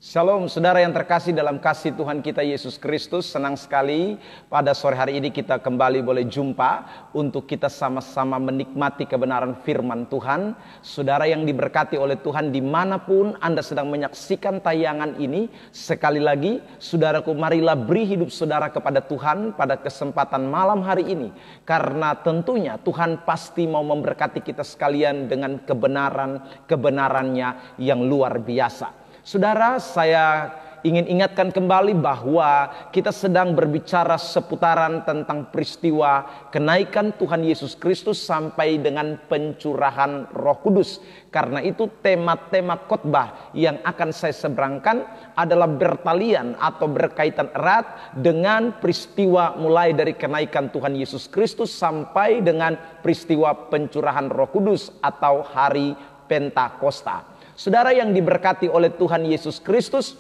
Shalom saudara yang terkasih dalam kasih Tuhan kita Yesus Kristus. Senang sekali pada sore hari ini kita kembali boleh jumpa untuk kita sama-sama menikmati kebenaran firman Tuhan. Saudara yang diberkati oleh Tuhan dimanapun Anda sedang menyaksikan tayangan ini, sekali lagi saudaraku, marilah beri hidup saudara kepada Tuhan pada kesempatan malam hari ini. Karena tentunya Tuhan pasti mau memberkati kita sekalian dengan kebenarannya yang luar biasa. Saudara, saya ingin ingatkan kembali bahwa kita sedang berbicara seputaran tentang peristiwa kenaikan Tuhan Yesus Kristus sampai dengan pencurahan Roh Kudus. Karena itu tema-tema khotbah yang akan saya seberangkan adalah bertalian atau berkaitan erat dengan peristiwa mulai dari kenaikan Tuhan Yesus Kristus sampai dengan peristiwa pencurahan Roh Kudus atau hari Pentakosta. Saudara yang diberkati oleh Tuhan Yesus Kristus,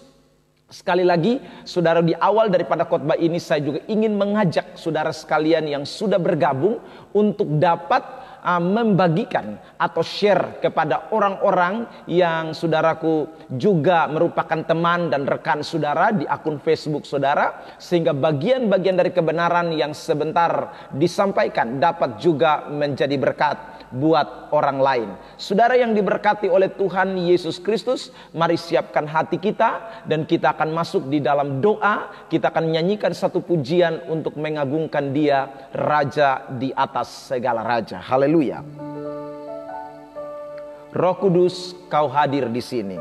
sekali lagi saudara, di awal daripada khotbah ini saya juga ingin mengajak saudara sekalian yang sudah bergabung untuk dapat membagikan atau share kepada orang-orang yang saudaraku juga merupakan teman dan rekan saudara di akun Facebook saudara, sehingga bagian-bagian dari kebenaran yang sebentar disampaikan dapat juga menjadi berkat buat orang lain. Saudara yang diberkati oleh Tuhan Yesus Kristus, mari siapkan hati kita dan kita akan masuk di dalam doa. Kita akan menyanyikan satu pujian untuk mengagungkan Dia, Raja di atas segala raja. Haleluya. Roh Kudus, Kau hadir di sini.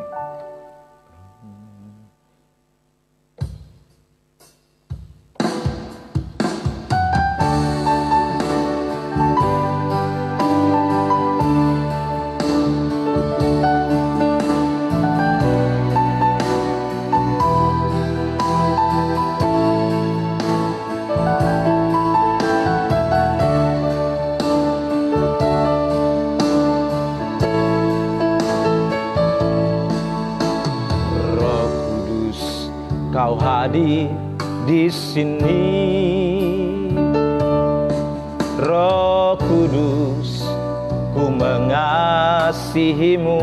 Kau hadir di sini, Roh Kudus, ku mengasihimu.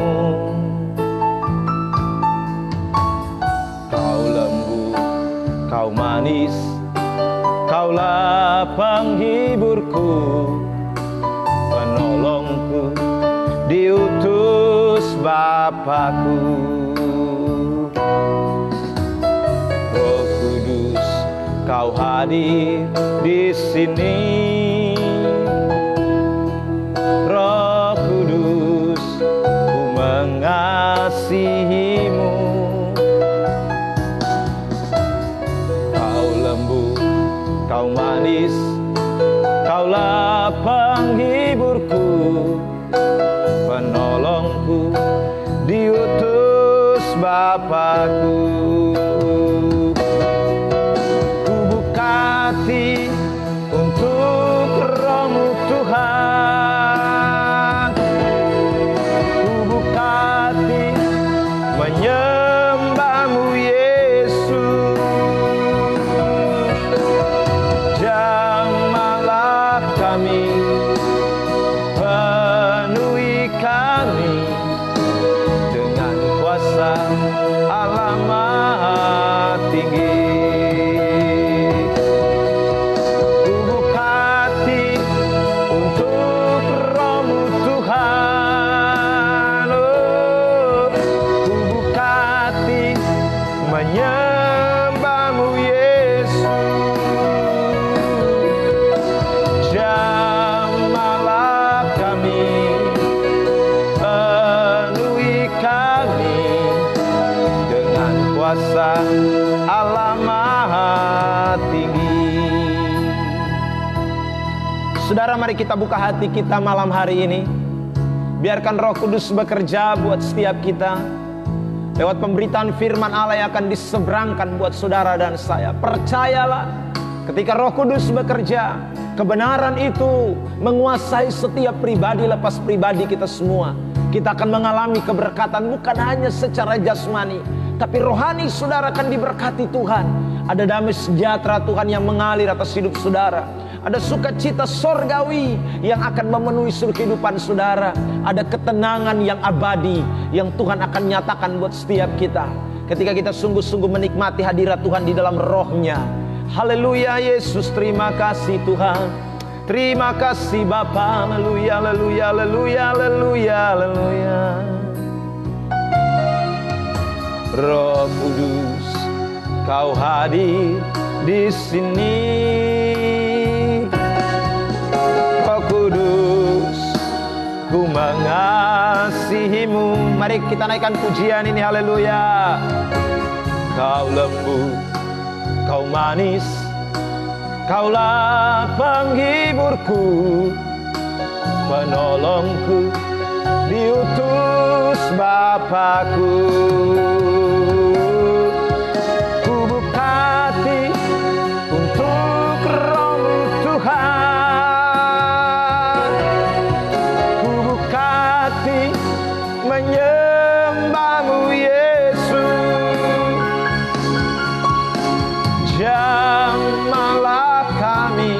Kau lembut, kau manis, kaulah penghiburku, penolongku, diutus Bapakku. Kau hadir di sini, Roh Kudus, ku mengasihimu. Kau lembut, kau manis, kaulah penghiburku, penolongku, diutus Bapakku. Untuk Roh-Mu Tuhan, ku buka hati menyembah-Mu Yesus. Jamahlah kami, penuhi kami dengan kuasa Allah Maha Tinggi. Menyembah-Mu Yesus, jamahlah kami, penuhi kami dengan kuasa Allah Maha Tinggi. Saudara, mari kita buka hati kita malam hari ini. Biarkan Roh Kudus bekerja buat setiap kita. Lewat pemberitaan firman Allah yang akan diseberangkan buat saudara dan saya. Percayalah, ketika Roh Kudus bekerja, kebenaran itu menguasai setiap pribadi lepas pribadi kita semua. Kita akan mengalami keberkatan bukan hanya secara jasmani, tapi rohani saudara akan diberkati Tuhan. Ada damai sejahtera Tuhan yang mengalir atas hidup saudara. Ada sukacita sorgawi yang akan memenuhi seluruh kehidupan saudara. Ada ketenangan yang abadi yang Tuhan akan nyatakan buat setiap kita. ketika kita sungguh-sungguh menikmati hadirat Tuhan di dalam rohnya. Haleluya Yesus, terima kasih Tuhan. Terima kasih Bapa. Haleluya, haleluya, haleluya, haleluya, haleluya. Roh Kudus, Kau hadir di sini. Roh Kudus, Ku mengasihimu. Mari kita naikkan pujian ini, haleluya. Kau lembut, Kau manis, Kaulah penghiburku, penolongku, diutus Bapakku. Ku buka hati untuk Roh-Mu Tuhan. Ku buka hati menyembah-Mu Yesus. Jamahlah kami,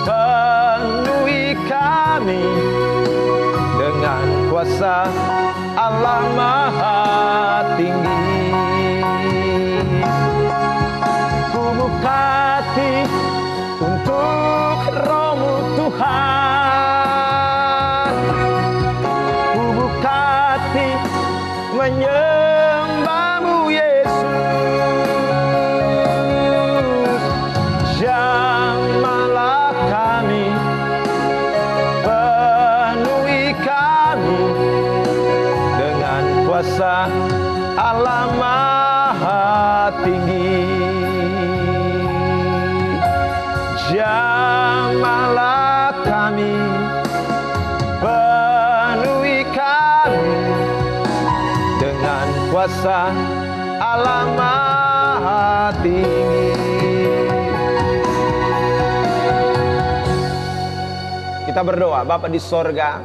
penuhi kami dengan kuasa Allah Maha Tinggi. Ku buka hati untuk Roh-Mu Tuhan. Ku buka hati menyembah-Mu Yesus. Jamahlah kami, penuhi kami dengan kuasa Allah Maha Tinggi. Jamahlah kami, penuhi kami dengan kuasa Allah Maha Tinggi. Kita berdoa, Bapa di sorga,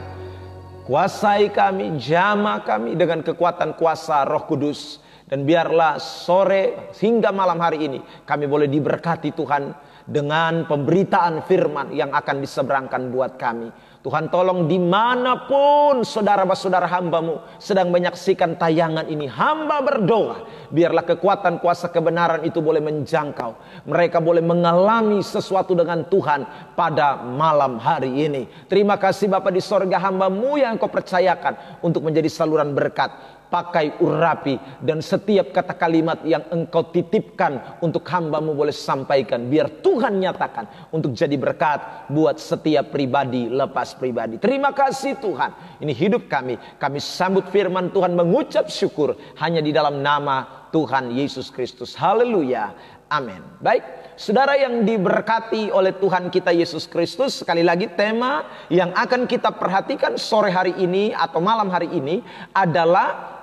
kuasai kami, jamah kami dengan kekuatan kuasa Roh Kudus. Dan biarlah sore hingga malam hari ini kami boleh diberkati Tuhan dengan pemberitaan firman yang akan diseberangkan buat kami. Tuhan tolong dimanapun saudara-saudara hamba-Mu sedang menyaksikan tayangan ini, hamba berdoa, biarlah kekuatan kuasa kebenaran itu boleh menjangkau. Mereka boleh mengalami sesuatu dengan Tuhan pada malam hari ini. Terima kasih Bapa di sorga, hamba-Mu yang Kau percayakan untuk menjadi saluran berkat. Pakai urapi dan setiap kata kalimat yang Engkau titipkan untuk hamba-Mu boleh sampaikan. Biar Tuhan nyatakan untuk jadi berkat buat setiap pribadi lepas pribadi. Terima kasih Tuhan. Ini hidup kami. Kami sambut firman Tuhan, mengucap syukur hanya di dalam nama Tuhan Yesus Kristus. Haleluya. Amin. Baik, saudara yang diberkati oleh Tuhan kita Yesus Kristus, sekali lagi tema yang akan kita perhatikan sore hari ini atau malam hari ini adalah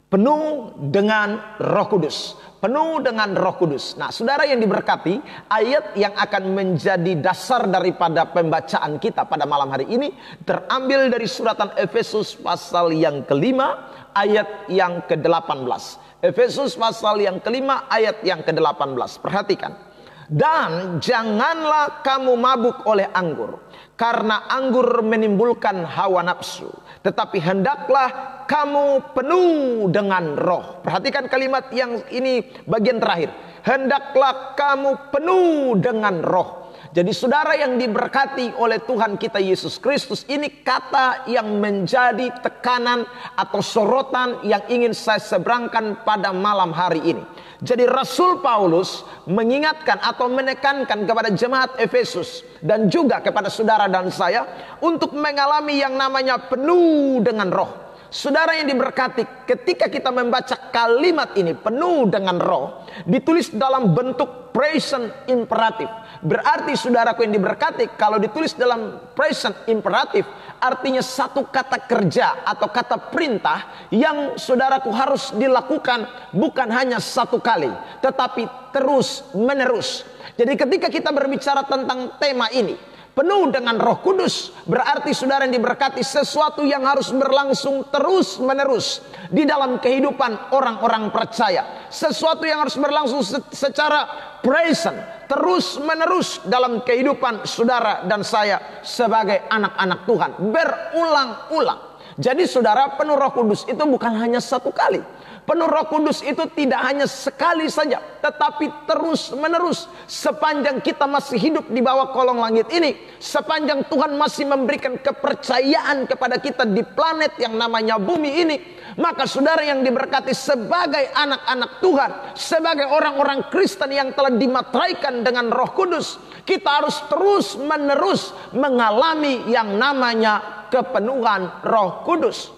penuh dengan Roh Kudus. Penuh dengan Roh Kudus. Nah, saudara yang diberkati, ayat yang akan menjadi dasar daripada pembacaan kita pada malam hari ini terambil dari suratan Efesus pasal yang kelima, ayat yang ke-18. Efesus pasal yang kelima, ayat yang ke-18. Perhatikan. Dan janganlah kamu mabuk oleh anggur, karena anggur menimbulkan hawa nafsu, tetapi hendaklah kamu penuh dengan roh. Perhatikan kalimat yang ini bagian terakhir. Hendaklah kamu penuh dengan roh. Jadi saudara yang diberkati oleh Tuhan kita Yesus Kristus, ini kata yang menjadi tekanan atau sorotan yang ingin saya seberangkan pada malam hari ini. Jadi Rasul Paulus mengingatkan atau menekankan kepada jemaat Efesus dan juga kepada saudara dan saya untuk mengalami yang namanya penuh dengan roh. Saudara yang diberkati, ketika kita membaca kalimat ini penuh dengan roh, ditulis dalam bentuk present imperatif. Berarti saudaraku yang diberkati, kalau ditulis dalam present imperatif, artinya satu kata kerja atau kata perintah yang saudaraku harus dilakukan bukan hanya satu kali, tetapi terus menerus. Jadi ketika kita berbicara tentang tema ini, penuh dengan Roh Kudus, berarti saudara yang diberkati, sesuatu yang harus berlangsung terus menerus di dalam kehidupan orang-orang percaya. Sesuatu yang harus berlangsung secara present, terus menerus dalam kehidupan saudara dan saya sebagai anak-anak Tuhan, berulang-ulang. Jadi saudara, penuh Roh Kudus itu bukan hanya satu kali. Penuh Roh Kudus itu tidak hanya sekali saja, tetapi terus menerus sepanjang kita masih hidup di bawah kolong langit ini, sepanjang Tuhan masih memberikan kepercayaan kepada kita di planet yang namanya bumi ini. Maka saudara yang diberkati, sebagai anak-anak Tuhan, sebagai orang-orang Kristen yang telah dimateraikan dengan Roh Kudus, kita harus terus menerus mengalami yang namanya kepenuhan Roh Kudus.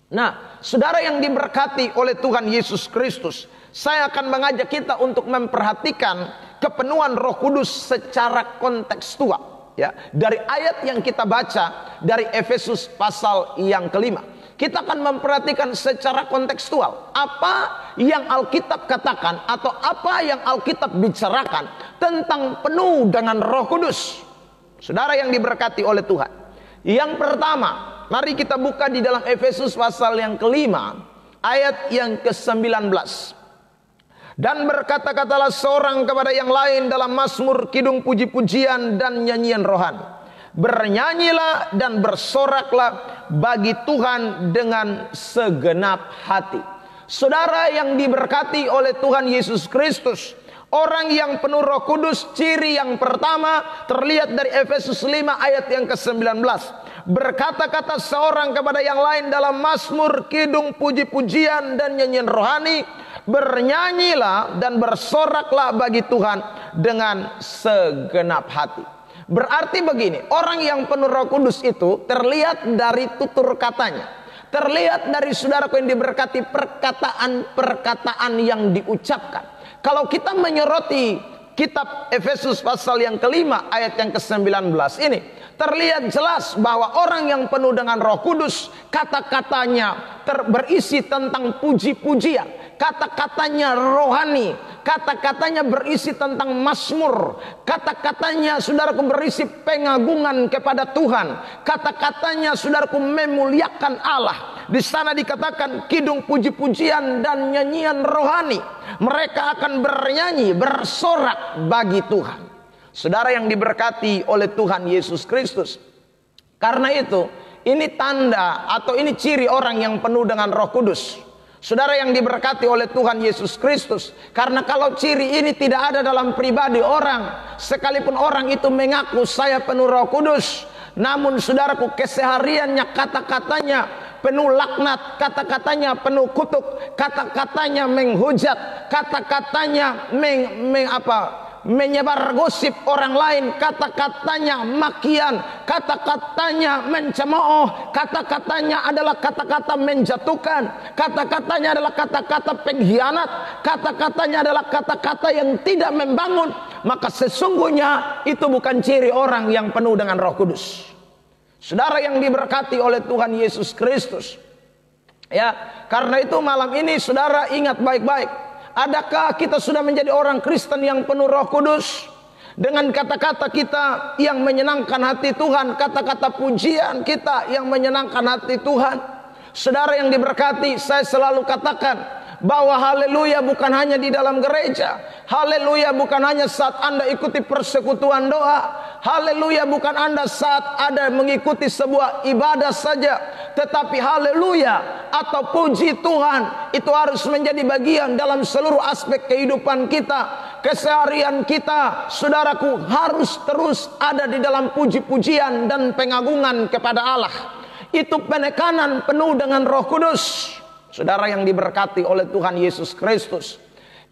Nah, saudara yang diberkati oleh Tuhan Yesus Kristus, saya akan mengajak kita untuk memperhatikan kepenuhan Roh Kudus secara kontekstual, ya, dari ayat yang kita baca dari Efesus pasal yang kelima. Kita akan memperhatikan secara kontekstual apa yang Alkitab katakan atau apa yang Alkitab bicarakan tentang penuh dengan Roh Kudus. Saudara yang diberkati oleh Tuhan, yang pertama, mari kita buka di dalam Efesus pasal yang kelima, ayat yang ke-19. Dan berkata-katalah seorang kepada yang lain dalam mazmur, kidung, puji-pujian, dan nyanyian rohani. Bernyanyilah dan bersoraklah bagi Tuhan dengan segenap hati. Saudara yang diberkati oleh Tuhan Yesus Kristus, orang yang penuh Roh Kudus, ciri yang pertama terlihat dari Efesus 5 ayat yang ke-19. Berkata-kata seorang kepada yang lain dalam mazmur, kidung, puji-pujian, dan nyanyian rohani. Bernyanyilah dan bersoraklah bagi Tuhan dengan segenap hati. Berarti begini, orang yang penuh Roh Kudus itu terlihat dari tutur katanya, terlihat dari saudaraku yang diberkati perkataan-perkataan yang diucapkan. Kalau kita menyoroti kitab Efesus pasal yang kelima ayat yang ke-19 ini, terlihat jelas bahwa orang yang penuh dengan Roh Kudus, kata-katanya berisi tentang puji-pujian, kata-katanya rohani, kata-katanya berisi tentang mazmur, kata-katanya saudaraku berisi pengagungan kepada Tuhan, kata-katanya saudaraku memuliakan Allah. Di sana dikatakan kidung, puji-pujian, dan nyanyian rohani. Mereka akan bernyanyi, bersorak bagi Tuhan. Saudara yang diberkati oleh Tuhan Yesus Kristus, karena itu ini tanda atau ini ciri orang yang penuh dengan Roh Kudus. Saudara yang diberkati oleh Tuhan Yesus Kristus, karena kalau ciri ini tidak ada dalam pribadi orang, sekalipun orang itu mengaku saya penuh Roh Kudus, namun saudaraku kesehariannya kata-katanya penuh laknat, kata-katanya penuh kutuk, kata-katanya menghujat, kata-katanya menyebar gosip orang lain, kata-katanya makian, kata-katanya mencemooh, kata-katanya adalah kata-kata menjatuhkan, kata-katanya adalah kata-kata pengkhianat, kata-katanya adalah kata-kata yang tidak membangun, maka sesungguhnya itu bukan ciri orang yang penuh dengan Roh Kudus. Saudara yang diberkati oleh Tuhan Yesus Kristus, ya, karena itu malam ini saudara ingat baik-baik. Adakah kita sudah menjadi orang Kristen yang penuh Roh Kudus? Dengan kata-kata kita yang menyenangkan hati Tuhan, kata-kata pujian kita yang menyenangkan hati Tuhan. Saudara yang diberkati, saya selalu katakan bahwa haleluya bukan hanya di dalam gereja, haleluya bukan hanya saat Anda ikuti persekutuan doa, haleluya bukan Anda saat ada mengikuti sebuah ibadah saja, tetapi haleluya atau puji Tuhan itu harus menjadi bagian dalam seluruh aspek kehidupan kita. Keseharian kita, saudaraku, harus terus ada di dalam puji-pujian dan pengagungan kepada Allah. Itu penekanan penuh dengan Roh Kudus. Saudara yang diberkati oleh Tuhan Yesus Kristus.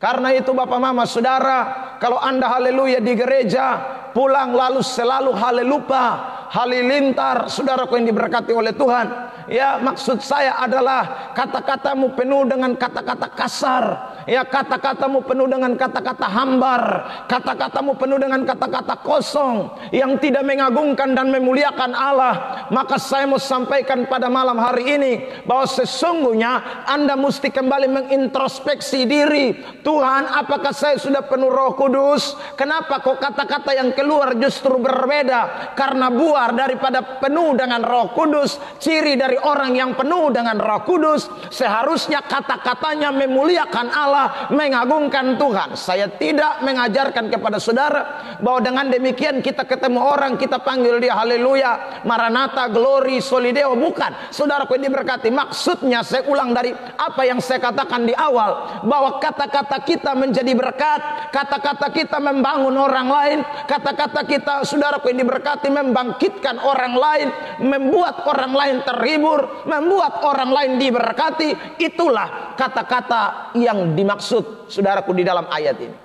Karena itu Bapak Mama Saudara, kalau Anda haleluya di gereja, pulang lalu selalu halelupa, halilintar, saudaraku yang diberkati oleh Tuhan. Ya, maksud saya adalah kata-katamu penuh dengan kata-kata kasar, ya, kata-katamu penuh dengan kata-kata hambar, kata-katamu penuh dengan kata-kata kosong yang tidak mengagungkan dan memuliakan Allah. Maka saya mau sampaikan pada malam hari ini bahwa sesungguhnya Anda mesti kembali mengintrospeksi diri. Tuhan, apakah saya sudah penuh Roh Kudus? Kenapa kok kata-kata yang keluar justru berbeda? Karena buah keluar daripada penuh dengan Roh Kudus, ciri dari orang yang penuh dengan Roh Kudus, seharusnya kata-katanya memuliakan Allah, mengagungkan Tuhan. Saya tidak mengajarkan kepada saudara bahwa dengan demikian kita ketemu orang, kita panggil dia haleluya, maranatha, glory, solideo. Bukan. Saudaraku yang diberkati, maksudnya saya ulang dari apa yang saya katakan di awal, bahwa kata-kata kita menjadi berkat, kata-kata kita membangun orang lain, kata-kata kita, saudaraku yang diberkati, membangkitkan orang lain, membuat orang lain terhibur, membuat orang lain diberkati. Itulah kata-kata yang dimaksud, saudaraku, di dalam ayat ini.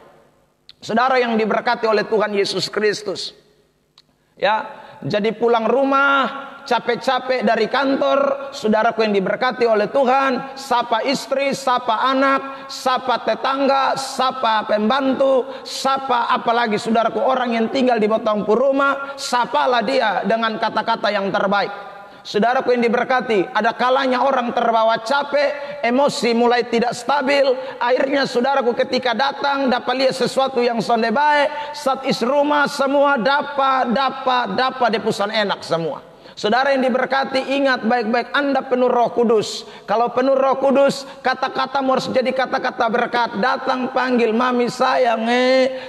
Saudara yang diberkati oleh Tuhan Yesus Kristus, ya, jadi pulang rumah capek-capek dari kantor, saudaraku yang diberkati oleh Tuhan, sapa istri, sapa anak, sapa tetangga, sapa pembantu, sapa apalagi saudaraku orang yang tinggal di potongku rumah, sapalah dia dengan kata-kata yang terbaik. Saudaraku yang diberkati, ada kalanya orang terbawa capek, emosi mulai tidak stabil. Akhirnya saudaraku ketika datang dapat lihat sesuatu yang sonde baik, saat is rumah semua dapat depusan enak semua. Saudara yang diberkati, ingat baik-baik, Anda penuh Roh Kudus. Kalau penuh Roh Kudus, kata-katamu harus jadi kata-kata berkat. Datang panggil, mami sayang,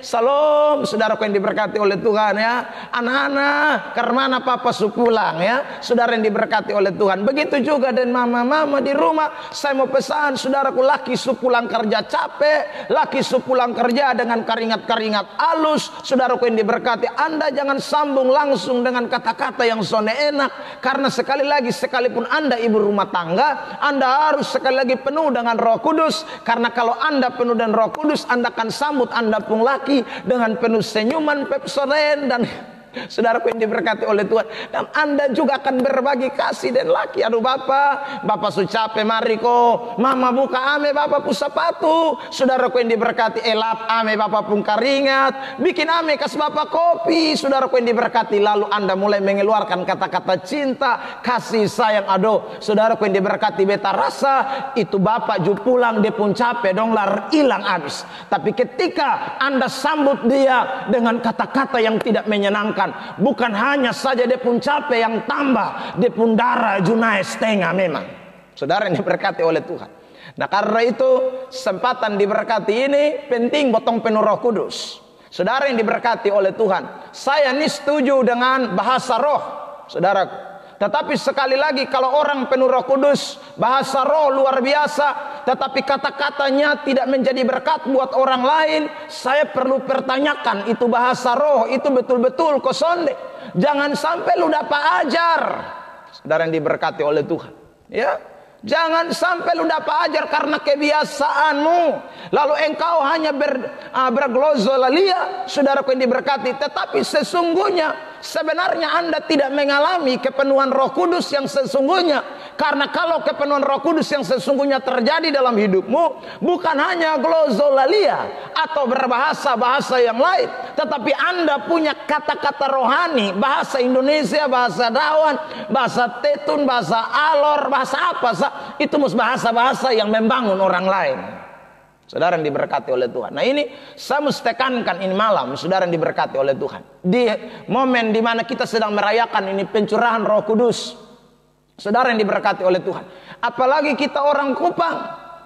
salam. Saudara yang diberkati oleh Tuhan, ya. Anak-anak, karena papa su pulang, ya. Saudara yang diberkati oleh Tuhan. Begitu juga dan mama-mama di rumah. Saya mau pesan, saudaraku, laki su pulang kerja capek, laki su pulang kerja dengan keringat-keringat halus. Saudaraku yang diberkati, Anda jangan sambung langsung dengan kata-kata yang sonde enak. Karena sekali lagi, sekalipun Anda ibu rumah tangga, Anda harus sekali lagi penuh dengan Roh Kudus. Karena kalau Anda penuh dengan Roh Kudus, Anda akan sambut Anda pun laki dengan penuh senyuman, pepsoden, dan saudaraku yang diberkati oleh Tuhan, dan Anda juga akan berbagi kasih dan laki. Aduh bapak su capek, mari ko mama buka ame bapak pu sepatu. Saudaraku yang diberkati, elap ame bapak pun keringat, bikin ame kas bapak kopi. Saudaraku yang diberkati, lalu Anda mulai mengeluarkan kata-kata cinta, kasih sayang. Aduh saudaraku yang diberkati, beta rasa itu bapak ju pulang dia pun capek dong lar hilang habis. Tapi ketika Anda sambut dia dengan kata-kata yang tidak menyenangkan, bukan hanya saja dia pun capek, yang tambah dia pun darah junai setengah memang. Saudara yang diberkati oleh Tuhan. Nah karena itu kesempatan diberkati ini penting, botong penuh Roh Kudus. Saudara yang diberkati oleh Tuhan, saya ini setuju dengan bahasa roh, saudara. Tetapi sekali lagi, kalau orang penuh Roh Kudus, bahasa roh luar biasa, tetapi kata-katanya tidak menjadi berkat buat orang lain, saya perlu pertanyakan, itu bahasa roh itu betul-betul kosonde. Jangan sampai lu dapat ajar, saudara yang diberkati oleh Tuhan, ya. Jangan sampai lu dapat ajar karena kebiasaanmu, lalu engkau hanya berglozolalia, saudaraku yang diberkati. Tetapi sesungguhnya sebenarnya Anda tidak mengalami kepenuhan Roh Kudus yang sesungguhnya. Karena kalau kepenuhan Roh Kudus yang sesungguhnya terjadi dalam hidupmu, bukan hanya glozolalia atau berbahasa-bahasa yang lain, tetapi Anda punya kata-kata rohani, bahasa Indonesia, bahasa Dawan, bahasa Tetun, bahasa Alor, bahasa apa, itu bahasa-bahasa yang membangun orang lain. Saudara yang diberkati oleh Tuhan. Nah ini saya mesti tekankan ini malam, saudara yang diberkati oleh Tuhan. Di momen dimana kita sedang merayakan ini pencurahan Roh Kudus, saudara yang diberkati oleh Tuhan. Apalagi kita orang Kupang,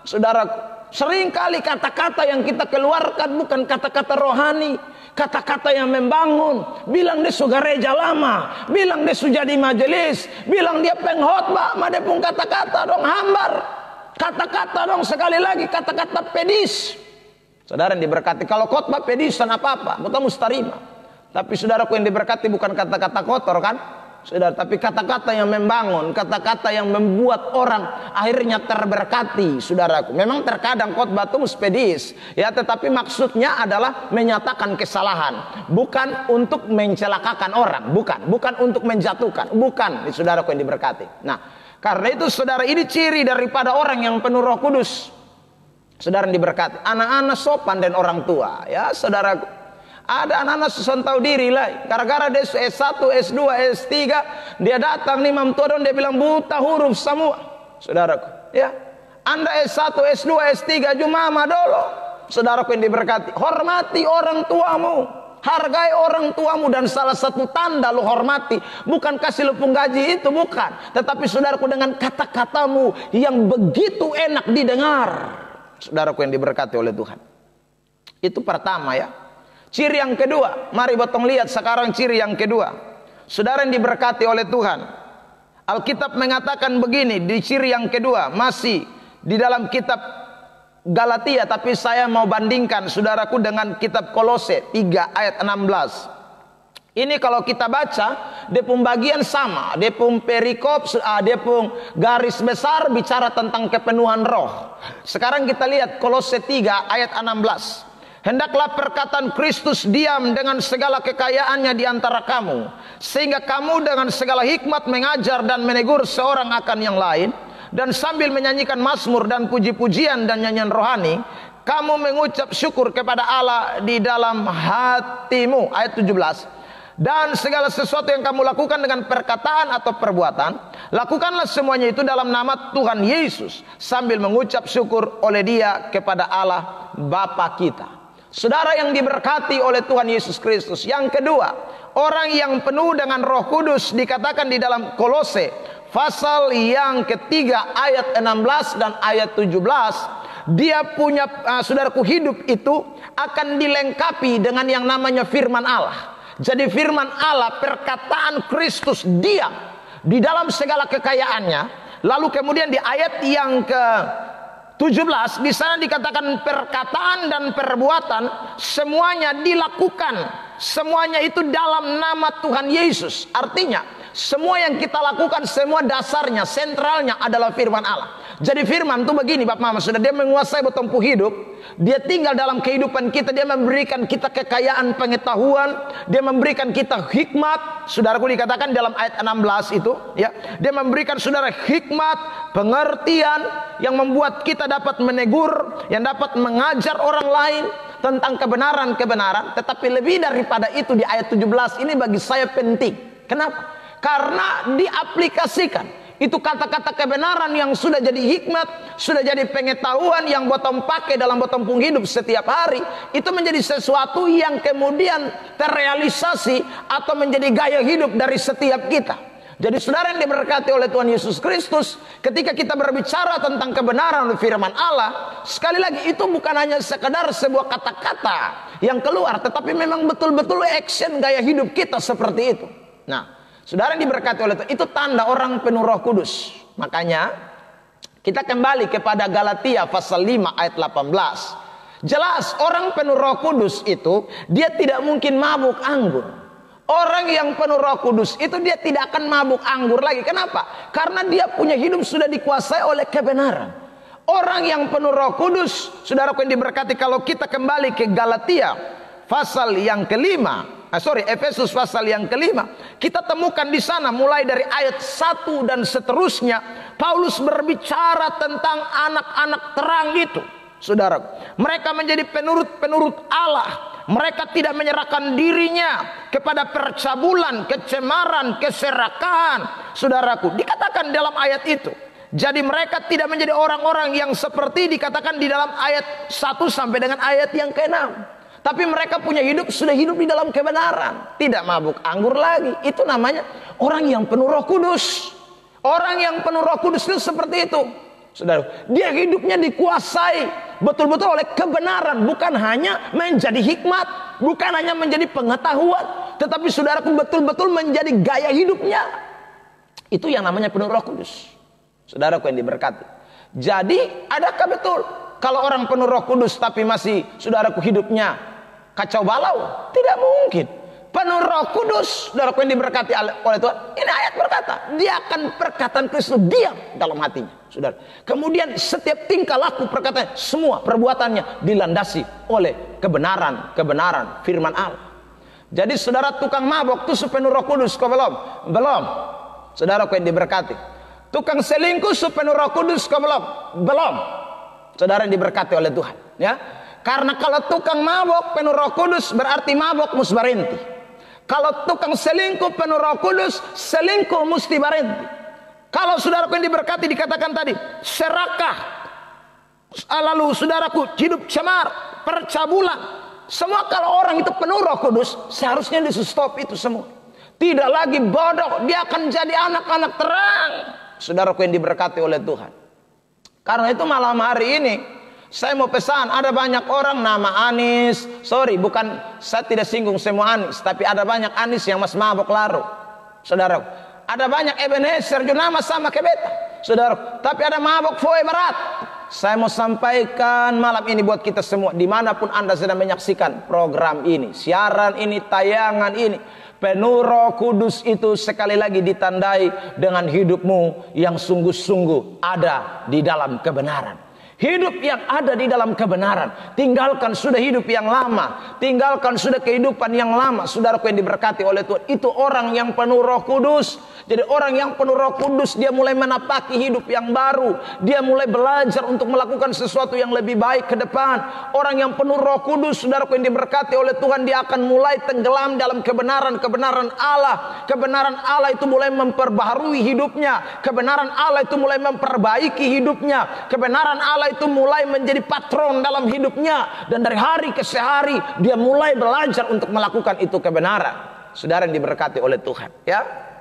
saudara, seringkali kata-kata yang kita keluarkan bukan kata-kata rohani, kata-kata yang membangun. Bilang dia su gereja lama, bilang dia su jadi majelis, bilang dia pengkhotbah, mah dia pun kata-kata dong hambar. Kata-kata dong sekali lagi, kata-kata pedis. Saudara yang diberkati, kalau khotbah pedisan apa-apa, kita mesti terima. Tapi saudaraku yang diberkati bukan kata-kata kotor kan? Saudara, tapi kata-kata yang membangun, kata-kata yang membuat orang akhirnya terberkati, saudaraku. Memang terkadang khotbah itu pedis, ya, tetapi maksudnya adalah menyatakan kesalahan, bukan untuk mencelakakan orang, bukan untuk menjatuhkan, bukan, saudaraku yang diberkati. Nah, karena itu saudara, ini ciri daripada orang yang penuh Roh Kudus. Saudara yang diberkati, anak-anak sopan dan orang tua, ya saudaraku. Ada anak-anak susah tahu diri lah, gara-gara dia S1, S2, S3, dia datang nih Mam Todon, dia bilang buta huruf semua, saudaraku. Ya, Anda S1, S2, S3, jumama dulu, saudaraku yang diberkati. Hormati orang tuamu, Hargai orang tuamu, dan salah satu tanda lu hormati bukan kasih lu penggaji itu, bukan, tetapi saudaraku dengan kata-katamu yang begitu enak didengar. Saudaraku yang diberkati oleh Tuhan. Itu pertama ya. Ciri yang kedua, mari potong lihat sekarang ciri yang kedua. Saudara yang diberkati oleh Tuhan. Alkitab mengatakan begini di ciri yang kedua, masih di dalam kitab Galatia, tapi saya mau bandingkan saudaraku dengan kitab Kolose 3 ayat 16. Ini kalau kita baca, dia pun bagian sama, dia pun perikop, dia pun garis besar bicara tentang kepenuhan roh. Sekarang kita lihat Kolose 3 ayat 16. Hendaklah perkataan Kristus diam dengan segala kekayaannya di antara kamu, sehingga kamu dengan segala hikmat mengajar dan menegur seorang akan yang lain. Dan sambil menyanyikan mazmur dan puji-pujian dan nyanyian rohani, kamu mengucap syukur kepada Allah di dalam hatimu. Ayat 17. Dan segala sesuatu yang kamu lakukan dengan perkataan atau perbuatan, lakukanlah semuanya itu dalam nama Tuhan Yesus, sambil mengucap syukur oleh Dia kepada Allah Bapa kita. Saudara yang diberkati oleh Tuhan Yesus Kristus. Yang kedua, orang yang penuh dengan Roh Kudus dikatakan di dalam Kolose pasal yang ketiga ayat 16 dan ayat 17, dia punya saudaraku, hidup itu akan dilengkapi dengan yang namanya firman Allah. Jadi firman Allah, perkataan Kristus diam di dalam segala kekayaannya. Lalu kemudian di ayat yang ke 17 di sana dikatakan perkataan dan perbuatan semuanya dilakukan, semuanya itu dalam nama Tuhan Yesus. Artinya semua yang kita lakukan, semua dasarnya, sentralnya adalah firman Allah. Jadi firman itu begini Bapak Mama, sudah dia menguasai betompu hidup. Dia tinggal dalam kehidupan kita. Dia memberikan kita kekayaan pengetahuan. Dia memberikan kita hikmat. Saudaraku dikatakan dalam ayat 16 itu ya, dia memberikan saudara hikmat, pengertian yang membuat kita dapat menegur, yang dapat mengajar orang lain tentang kebenaran-kebenaran. Tetapi lebih daripada itu di ayat 17 ini bagi saya penting. Kenapa? Karena diaplikasikan itu kata-kata kebenaran yang sudah jadi hikmat, sudah jadi pengetahuan yang bottom pakai dalam bottom pung hidup setiap hari, itu menjadi sesuatu yang kemudian terrealisasi atau menjadi gaya hidup dari setiap kita. Jadi saudara yang diberkati oleh Tuhan Yesus Kristus, ketika kita berbicara tentang kebenaran firman Allah, sekali lagi itu bukan hanya sekedar sebuah kata-kata yang keluar, tetapi memang betul-betul action gaya hidup kita seperti itu. Nah, saudara yang diberkati oleh Tuhan, itu tanda orang penuh Roh Kudus. Makanya kita kembali kepada Galatia pasal 5 ayat 18. Jelas orang penuh Roh Kudus itu dia tidak mungkin mabuk anggur. Orang yang penuh Roh Kudus itu dia tidak akan mabuk anggur lagi. Kenapa? Karena dia punya hidup sudah dikuasai oleh kebenaran. Orang yang penuh Roh Kudus, saudaraku yang diberkati, kalau kita kembali ke Galatia pasal yang kelima, Efesus pasal yang kelima, kita temukan di sana mulai dari ayat 1 dan seterusnya, Paulus berbicara tentang anak-anak terang itu. Saudara, mereka menjadi penurut Allah. Mereka tidak menyerahkan dirinya kepada percabulan, kecemaran, keserakahan. Saudaraku, dikatakan dalam ayat itu. Jadi mereka tidak menjadi orang-orang yang seperti dikatakan di dalam ayat 1 sampai dengan ayat yang ke-6. Tapi mereka punya hidup, sudah hidup di dalam kebenaran. Tidak mabuk anggur lagi. Itu namanya orang yang penuh Roh Kudus. Orang yang penuh Roh Kudus itu seperti itu. Saudara, dia hidupnya dikuasai betul-betul oleh kebenaran. Bukan hanya menjadi hikmat, bukan hanya menjadi pengetahuan, tetapi saudaraku betul-betul menjadi gaya hidupnya. Itu yang namanya penuh Roh Kudus. Saudaraku yang diberkati. Jadi, adakah betul kalau orang penuh Roh Kudus tapi masih saudaraku hidupnya kacau balau? Tidak mungkin. Penuh Roh Kudus, saudaraku yang diberkati oleh Tuhan, ini ayat berkata, dia akan perkataan Kristus diam dalam hatinya, saudara. Kemudian setiap tingkah laku perkataan, semua perbuatannya dilandasi oleh kebenaran firman Allah. Jadi saudara, tukang mabok itu sepenuh Roh Kudus, kok belum? Belum. Saudaraku yang diberkati. Tukang selingkuh sepenuh Roh Kudus, kok belum? Belum. Saudara yang diberkati oleh Tuhan, ya. Karena kalau tukang mabok penuh Roh Kudus berarti mabok mesti berhenti. Kalau tukang selingkuh penuh Roh Kudus, selingkuh mesti berhenti. Kalau saudaraku yang diberkati dikatakan tadi serakah, lalu saudaraku hidup cemar, percabulan, Semua kalau orang itu penuh Roh Kudus, seharusnya di stop itu semua. Tidak lagi bodoh, dia akan jadi anak-anak terang. Saudaraku yang diberkati oleh Tuhan. Karena itu malam hari ini saya mau pesan, ada banyak orang nama Anis. Sorry, bukan, saya tidak singgung semua Anis, tapi ada banyak Anis yang mas mabok laru. Saudaraku, ada banyak Ebenezer juga nama sama kebeta. Saudaraku, tapi ada mabok foe berat. Saya mau sampaikan malam ini buat kita semua, dimanapun Anda sedang menyaksikan program ini, siaran ini, tayangan ini, penuh Roh Kudus itu sekali lagi ditandai dengan hidupmu yang sungguh-sungguh ada di dalam kebenaran. Hidup yang ada di dalam kebenaran. Tinggalkan sudah hidup yang lama, tinggalkan sudah kehidupan yang lama. Saudaraku yang diberkati oleh Tuhan, itu orang yang penuh Roh Kudus. Jadi orang yang penuh Roh Kudus, dia mulai menapaki hidup yang baru. Dia mulai belajar untuk melakukan sesuatu yang lebih baik ke depan. Orang yang penuh Roh Kudus, saudaraku yang diberkati oleh Tuhan, dia akan mulai tenggelam dalam kebenaran Allah. Kebenaran Allah itu mulai memperbaharui hidupnya. Kebenaran Allah itu mulai memperbaiki hidupnya. Kebenaran Allah itu mulai menjadi patron dalam hidupnya. Dan dari hari ke hari dia mulai belajar untuk melakukan itu kebenaran. Saudara yang diberkati oleh Tuhan, ya.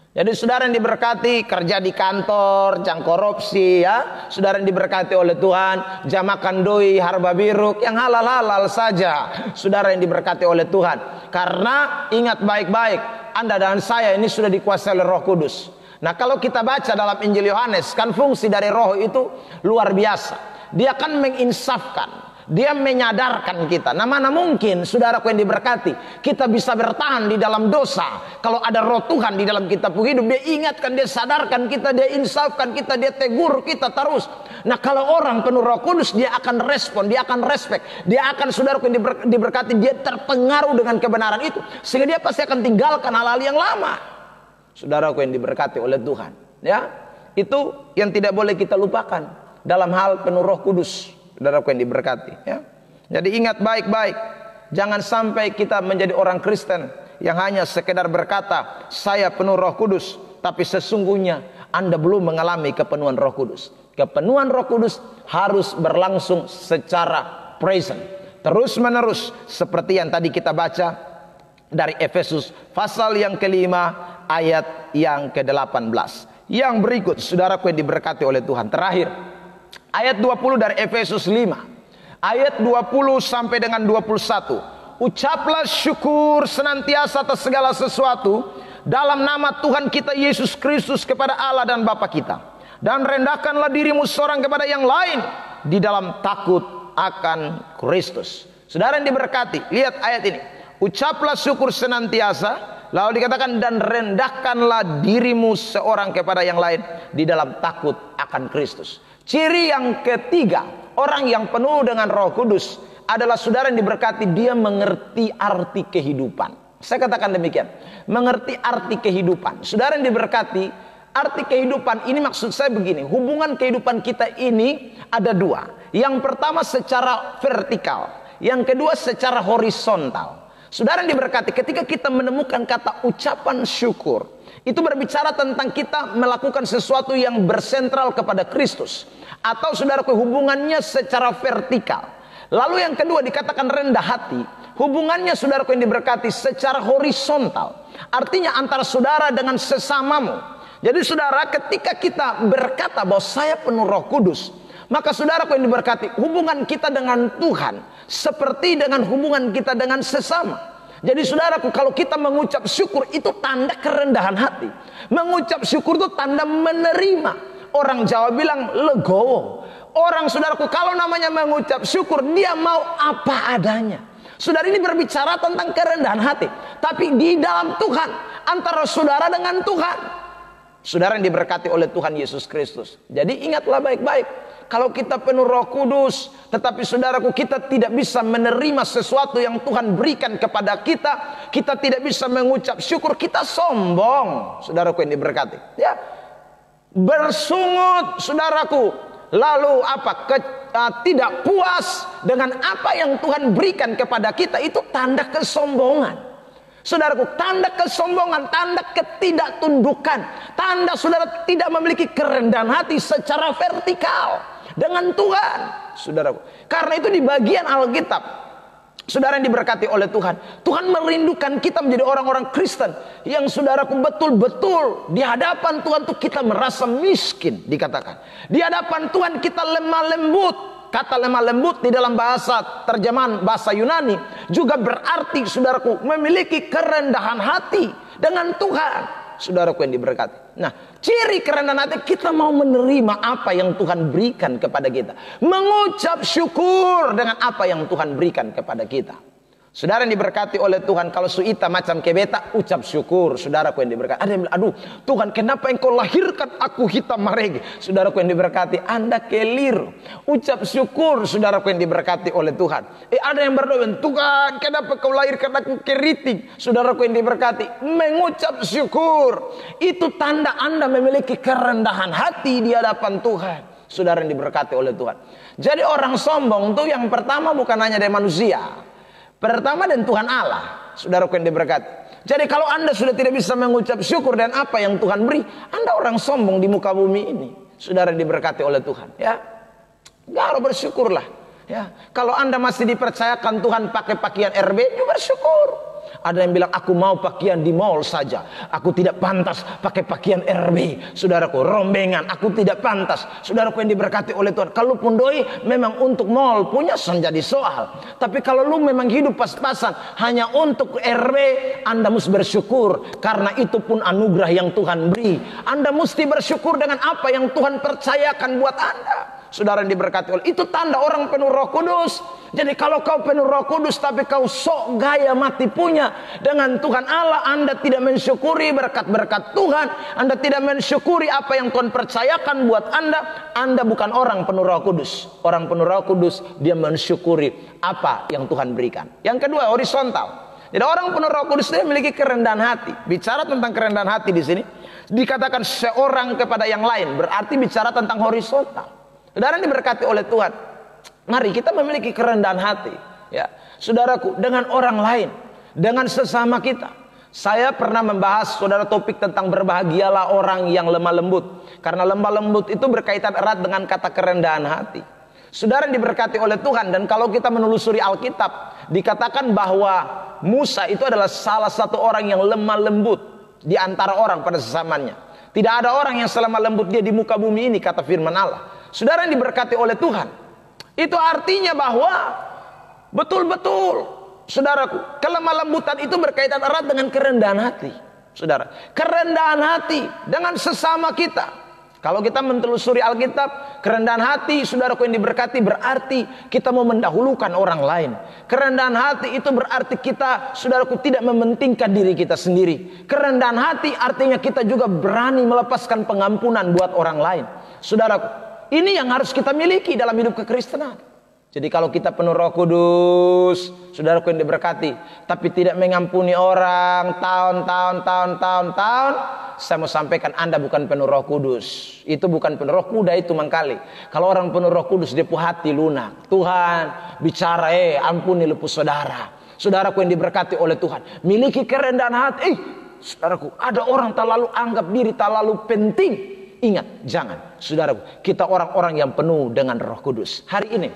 Jadi saudara yang diberkati, kerja di kantor, jangan korupsi, ya. Saudara yang diberkati oleh Tuhan, jangan makan doi, harba biruk, yang halal-halal saja. Saudara yang diberkati oleh Tuhan. Karena ingat baik-baik, Anda dan saya ini sudah dikuasai oleh Roh Kudus. Nah, kalau kita baca dalam Injil Yohanes, kan fungsi dari Roh itu luar biasa. Dia akan menginsafkan, dia menyadarkan kita. Nah, mana mungkin saudaraku yang diberkati, kita bisa bertahan di dalam dosa kalau ada Roh Tuhan di dalam kita hidup. Dia ingatkan, dia sadarkan kita, dia insafkan kita, dia tegur kita terus. Nah, kalau orang penuh Roh Kudus, dia akan respon, dia akan respect, dia akan, saudaraku yang diberkati, dia terpengaruh dengan kebenaran itu, sehingga dia pasti akan tinggalkan hal-hal yang lama. Saudaraku yang diberkati oleh Tuhan, ya, itu yang tidak boleh kita lupakan dalam hal penuh Roh Kudus. Saudaraku yang diberkati, ya. Jadi ingat baik-baik, jangan sampai kita menjadi orang Kristen yang hanya sekedar berkata saya penuh Roh Kudus, tapi sesungguhnya Anda belum mengalami kepenuhan Roh Kudus. Kepenuhan Roh Kudus harus berlangsung secara present, terus menerus, seperti yang tadi kita baca dari Efesus pasal yang kelima ayat yang ke-18. Yang berikut, saudaraku yang diberkati oleh Tuhan, terakhir ayat 20 dari Efesus 5 ayat 20 sampai dengan 21. Ucaplah syukur senantiasa atas segala sesuatu dalam nama Tuhan kita Yesus Kristus kepada Allah dan Bapa kita, dan rendahkanlah dirimu seorang kepada yang lain di dalam takut akan Kristus. Saudara yang diberkati, lihat ayat ini. Ucaplah syukur senantiasa, lalu dikatakan, dan rendahkanlah dirimu seorang kepada yang lain di dalam takut akan Kristus. Ciri yang ketiga, orang yang penuh dengan Roh Kudus adalah saudara yang diberkati, dia mengerti arti kehidupan. Saya katakan demikian, mengerti arti kehidupan. Saudara yang diberkati, arti kehidupan ini maksud saya begini, hubungan kehidupan kita ini ada dua. Yang pertama secara vertikal, yang kedua secara horizontal. Saudara yang diberkati, ketika kita menemukan kata ucapan syukur, itu berbicara tentang kita melakukan sesuatu yang bersentral kepada Kristus, atau saudara hubungannya secara vertikal. Lalu yang kedua dikatakan rendah hati, hubungannya saudaraku yang diberkati secara horizontal, artinya antara saudara dengan sesamamu. Jadi saudara, ketika kita berkata bahwa saya penuh Roh Kudus, maka saudaraku yang diberkati, hubungan kita dengan Tuhan seperti dengan hubungan kita dengan sesama. Jadi saudaraku, kalau kita mengucap syukur itu tanda kerendahan hati. Mengucap syukur itu tanda menerima. Orang Jawa bilang legowo. Orang saudaraku kalau namanya mengucap syukur, dia mau apa adanya. Saudara, ini berbicara tentang kerendahan hati, tapi di dalam Tuhan, antara saudara dengan Tuhan. Saudara yang diberkati oleh Tuhan Yesus Kristus. Jadi ingatlah baik-baik, kalau kita penuh Roh Kudus, tetapi saudaraku kita tidak bisa menerima sesuatu yang Tuhan berikan kepada kita, kita tidak bisa mengucap syukur, kita sombong. Saudaraku yang diberkati, ya, bersungut saudaraku, lalu tidak puas dengan apa yang Tuhan berikan kepada kita, itu tanda kesombongan. Saudaraku, tanda kesombongan, tanda ketidaktundukan, tanda saudara tidak memiliki kerendahan hati secara vertikal dengan Tuhan. Saudaraku, karena itu di bagian Alkitab Saudara yang diberkati oleh Tuhan, Tuhan merindukan kita menjadi orang-orang Kristen yang saudaraku betul-betul di hadapan Tuhan tuh kita merasa miskin, dikatakan. Di hadapan Tuhan kita lemah lembut. Kata lemah lembut di dalam bahasa terjemahan bahasa Yunani juga berarti saudaraku memiliki kerendahan hati dengan Tuhan. Saudaraku yang diberkati. Nah, ciri kerendahan hati kita mau menerima apa yang Tuhan berikan kepada kita. Mengucap syukur dengan apa yang Tuhan berikan kepada kita. Saudara yang diberkati oleh Tuhan, kalau suita macam kebeta, ucap syukur. Saudaraku yang diberkati. Ada yang bilang, aduh Tuhan kenapa engkau lahirkan aku hitam maregi. Saudaraku yang diberkati, Anda keliru. Ucap syukur saudaraku yang diberkati oleh Tuhan. Ada yang berdoa, Tuhan kenapa kau lahirkan aku keriting. Saudaraku yang diberkati, mengucap syukur. Itu tanda Anda memiliki kerendahan hati di hadapan Tuhan. Saudara yang diberkati oleh Tuhan. Jadi orang sombong itu yang pertama bukan hanya dari manusia. Pertama dan Tuhan Allah, saudaraku yang diberkati. Jadi kalau Anda sudah tidak bisa mengucap syukur dan apa yang Tuhan beri, Anda orang sombong di muka bumi ini. Saudara yang diberkati oleh Tuhan, ya. Kalau bersyukurlah, ya. Kalau Anda masih dipercayakan Tuhan pakai pakaian RB, juga bersyukur. Ada yang bilang aku mau pakaian di mall saja. Aku tidak pantas pakai pakaian RB. Saudaraku, rombengan aku tidak pantas. Saudaraku yang diberkati oleh Tuhan. Kalau pun doi memang untuk mall punya menjadi soal. Tapi kalau lu memang hidup pas-pasan hanya untuk RB, Anda mesti bersyukur karena itu pun anugerah yang Tuhan beri. Anda mesti bersyukur dengan apa yang Tuhan percayakan buat Anda. Saudara yang diberkati oleh itu tanda orang penuh Roh Kudus. Jadi kalau kau penuh Roh Kudus tapi kau sok gaya mati punya dengan Tuhan Allah, Anda tidak mensyukuri berkat-berkat Tuhan, Anda tidak mensyukuri apa yang Tuhan percayakan buat Anda bukan orang penuh Roh Kudus. Orang penuh Roh Kudus dia mensyukuri apa yang Tuhan berikan. Yang kedua, horizontal. Jadi orang penuh Roh Kudus dia memiliki kerendahan hati. Bicara tentang kerendahan hati di sini dikatakan seorang kepada yang lain, berarti bicara tentang horizontal. Saudara yang diberkati oleh Tuhan, mari kita memiliki kerendahan hati, ya, saudaraku, dengan orang lain, dengan sesama kita. Saya pernah membahas saudara topik tentang berbahagialah orang yang lemah lembut, karena lemah lembut itu berkaitan erat dengan kata kerendahan hati. Saudara yang diberkati oleh Tuhan, dan kalau kita menelusuri Alkitab, dikatakan bahwa Musa itu adalah salah satu orang yang lemah lembut di antara orang pada sesamanya. Tidak ada orang yang selemah lembut dia di muka bumi ini, kata firman Allah. Saudara yang diberkati oleh Tuhan, itu artinya bahwa betul-betul, saudaraku, kelemah lembutan itu berkaitan erat dengan kerendahan hati. Saudara, kerendahan hati dengan sesama kita. Kalau kita menelusuri Alkitab, kerendahan hati, saudaraku yang diberkati, berarti kita mau mendahulukan orang lain. Kerendahan hati itu berarti kita, saudaraku, tidak mementingkan diri kita sendiri. Kerendahan hati artinya kita juga berani melepaskan pengampunan buat orang lain. Saudaraku, ini yang harus kita miliki dalam hidup kekristenan. Jadi kalau kita penuh Roh Kudus, saudaraku yang diberkati, tapi tidak mengampuni orang tahun, saya mau sampaikan Anda bukan penuh Roh Kudus. Itu bukan penuh Roh Kuda itu mangkali. Kalau orang penuh Roh Kudus dia hati lunak. Tuhan bicara, ampuni lupus saudara. Saudaraku yang diberkati oleh Tuhan, miliki kerendahan hati. Saudaraku, ada orang terlalu anggap diri terlalu penting. Ingat, jangan, saudaraku, kita orang-orang yang penuh dengan Roh Kudus. Hari ini,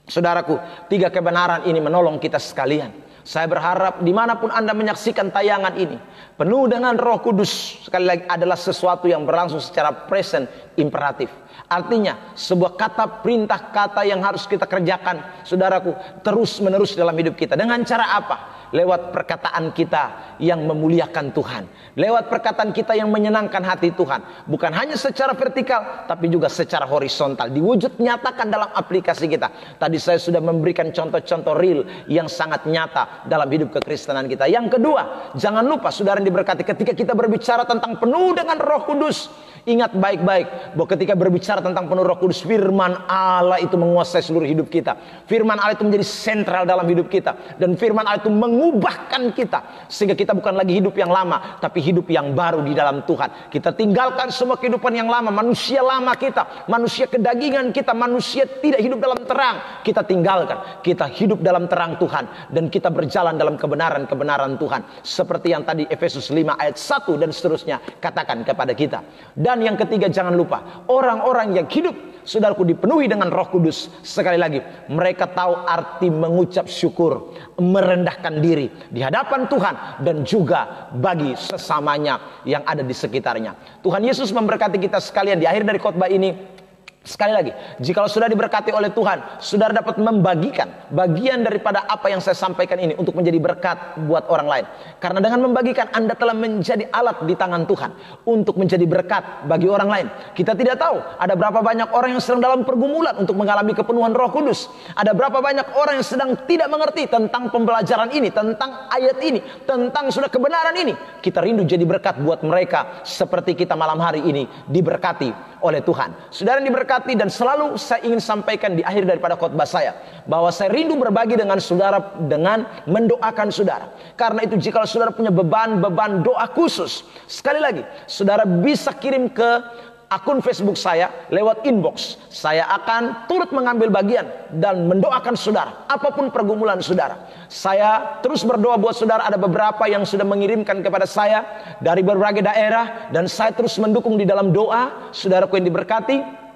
saudaraku, 3 kebenaran ini menolong kita sekalian. Saya berharap dimanapun Anda menyaksikan tayangan ini, penuh dengan Roh Kudus, sekali lagi adalah sesuatu yang berlangsung secara present imperatif. Artinya sebuah kata perintah, kata yang harus kita kerjakan, saudaraku, terus menerus dalam hidup kita. Dengan cara apa? Lewat perkataan kita yang memuliakan Tuhan, lewat perkataan kita yang menyenangkan hati Tuhan, bukan hanya secara vertikal tapi juga secara horizontal, diwujud nyatakan dalam aplikasi kita. Tadi saya sudah memberikan contoh-contoh real yang sangat nyata dalam hidup kekristenan kita. Yang kedua, jangan lupa saudara yang diberkati, ketika kita berbicara tentang penuh dengan Roh Kudus, ingat baik-baik bahwa ketika berbicara tentang penuh Roh Kudus, firman Allah itu menguasai seluruh hidup kita. Firman Allah itu menjadi sentral dalam hidup kita, dan firman Allah itu mengubahkan kita sehingga kita bukan lagi hidup yang lama tapi hidup yang baru di dalam Tuhan. Kita tinggalkan semua kehidupan yang lama, manusia lama kita, manusia kedagingan kita, manusia tidak hidup dalam terang. Kita tinggalkan, kita hidup dalam terang Tuhan, dan kita berjalan dalam kebenaran-kebenaran Tuhan, seperti yang tadi Efesus 5 ayat 1 dan seterusnya katakan kepada kita. Dan yang ketiga, jangan lupa orang-orang yang hidup saudaraku, dipenuhi dengan Roh Kudus. Sekali lagi, mereka tahu arti mengucap syukur, merendahkan diri di hadapan Tuhan dan juga bagi sesamanya yang ada di sekitarnya. Tuhan Yesus memberkati kita sekalian. Di akhir dari khotbah ini, sekali lagi, jika sudah diberkati oleh Tuhan, saudara dapat membagikan bagian daripada apa yang saya sampaikan ini untuk menjadi berkat buat orang lain. Karena dengan membagikan, Anda telah menjadi alat di tangan Tuhan untuk menjadi berkat bagi orang lain. Kita tidak tahu ada berapa banyak orang yang sedang dalam pergumulan untuk mengalami kepenuhan Roh Kudus. Ada berapa banyak orang yang sedang tidak mengerti tentang pembelajaran ini, tentang ayat ini, tentang sudah kebenaran ini. Kita rindu jadi berkat buat mereka seperti kita malam hari ini diberkati oleh Tuhan. Saudara diberkati, dan selalu saya ingin sampaikan di akhir daripada khotbah saya bahwa saya rindu berbagi dengan saudara dengan mendoakan saudara. Karena itu jika saudara punya beban doa khusus, sekali lagi saudara bisa kirim ke akun Facebook saya lewat inbox. Saya akan turut mengambil bagian dan mendoakan saudara apapun pergumulan saudara. Saya terus berdoa buat saudara. Ada beberapa yang sudah mengirimkan kepada saya dari berbagai daerah, dan saya terus mendukung di dalam doa. Saudaraku yang diberkati,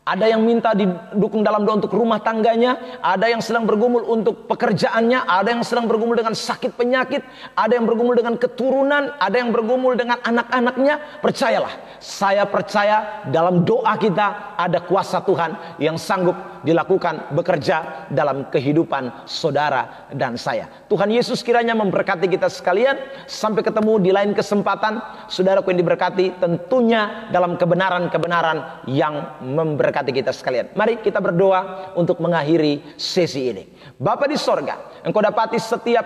ada yang minta didukung dalam doa untuk rumah tangganya, ada yang sedang bergumul untuk pekerjaannya, ada yang sedang bergumul dengan sakit penyakit, ada yang bergumul dengan keturunan, ada yang bergumul dengan anak-anaknya. Percayalah, saya percaya dalam doa kita ada kuasa Tuhan yang sanggup dilakukan bekerja dalam kehidupan saudara dan saya. Tuhan Yesus kiranya memberkati kita sekalian. Sampai ketemu di lain kesempatan. Saudaraku yang diberkati, tentunya dalam kebenaran-kebenaran yang memberkati kita sekalian. Mari kita berdoa untuk mengakhiri sesi ini. Bapa di sorga, Engkau dapati setiap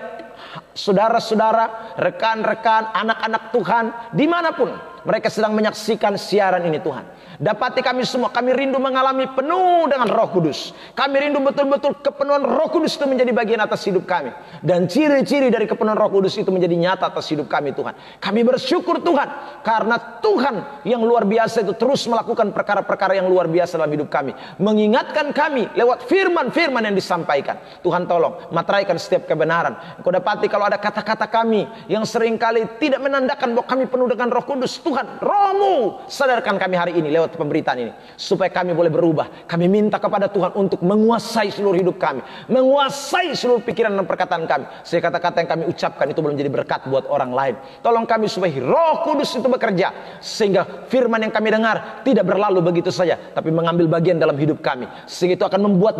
saudara-saudara, rekan-rekan, anak-anak Tuhan dimanapun mereka sedang menyaksikan siaran ini Tuhan. Dapati kami semua, kami rindu mengalami penuh dengan Roh Kudus. Kami rindu betul-betul kepenuhan Roh Kudus itu menjadi bagian atas hidup kami. Dan ciri-ciri dari kepenuhan Roh Kudus itu menjadi nyata atas hidup kami Tuhan. Kami bersyukur Tuhan, karena Tuhan yang luar biasa itu terus melakukan perkara-perkara yang luar biasa dalam hidup kami. Mengingatkan kami lewat firman-firman yang disampaikan. Tuhan tolong materaikan setiap kebenaran. Engkau dapati kalau ada kata-kata kami yang seringkali tidak menandakan bahwa kami penuh dengan Roh Kudus, Tuhan, Roh-Mu sadarkan kami hari ini lewat pemberitaan ini, supaya kami boleh berubah. Kami minta kepada Tuhan untuk menguasai seluruh hidup kami, menguasai seluruh pikiran dan perkataan kami, sehingga kata-kata yang kami ucapkan itu boleh menjadi berkat buat orang lain. Tolong kami supaya Roh Kudus itu bekerja, sehingga firman yang kami dengar tidak berlalu begitu saja, tapi mengambil bagian dalam hidup kami, sehingga itu akan membuat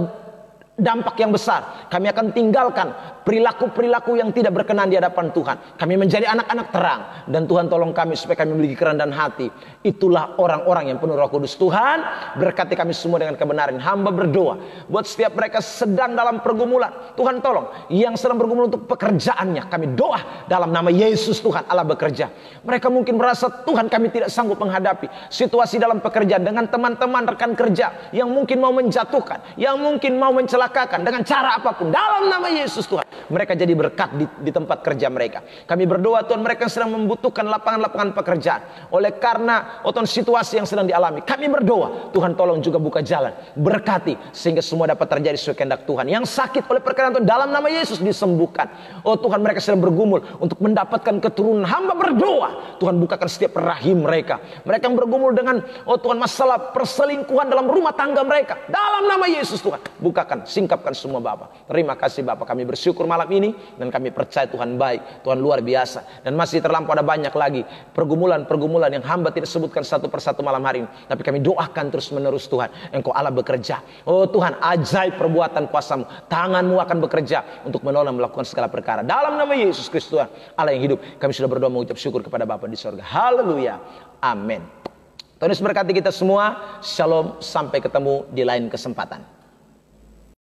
dampak yang besar. Kami akan tinggalkan perilaku-perilaku yang tidak berkenan di hadapan Tuhan. Kami menjadi anak-anak terang. Dan Tuhan tolong kami supaya kami memiliki kerendahan hati. Itulah orang-orang yang penuh Roh Kudus. Tuhan berkati kami semua dengan kebenaran. Hamba berdoa buat setiap mereka sedang dalam pergumulan. Tuhan tolong yang sedang bergumul untuk pekerjaannya, kami doa dalam nama Yesus Tuhan Allah bekerja. Mereka mungkin merasa Tuhan kami tidak sanggup menghadapi situasi dalam pekerjaan dengan teman-teman rekan kerja yang mungkin mau menjatuhkan, yang mungkin mau mencelakakan dengan cara apapun. Dalam nama Yesus Tuhan, mereka jadi berkat di tempat kerja mereka. Kami berdoa Tuhan, mereka sedang membutuhkan lapangan-lapangan pekerjaan. Oleh karena Tuhan situasi yang sedang dialami, kami berdoa Tuhan tolong juga buka jalan, berkati sehingga semua dapat terjadi sesuai kehendak Tuhan. Yang sakit oleh perkenan Tuhan dalam nama Yesus disembuhkan. Oh Tuhan, mereka sedang bergumul untuk mendapatkan keturunan. Hamba berdoa Tuhan bukakan setiap rahim mereka. Mereka yang bergumul dengan Tuhan masalah perselingkuhan dalam rumah tangga mereka, dalam nama Yesus Tuhan bukakan, singkapkan semua Bapa. Terima kasih Bapa, kami bersyukur malam ini dan kami percaya Tuhan baik, Tuhan luar biasa, dan masih terlampau ada banyak lagi pergumulan-pergumulan yang hamba tidak sebutkan satu persatu malam hari ini, tapi kami doakan terus menerus Tuhan, Engkau Allah bekerja. Oh Tuhan, ajaib perbuatan kuasa-Mu, tangan-Mu akan bekerja untuk menolong melakukan segala perkara. Dalam nama Yesus Kristus Tuhan Allah yang hidup, kami sudah berdoa mengucap syukur kepada Bapa di sorga. Haleluya, amin. Tuhan Yesus berkati kita semua. Shalom, sampai ketemu di lain kesempatan.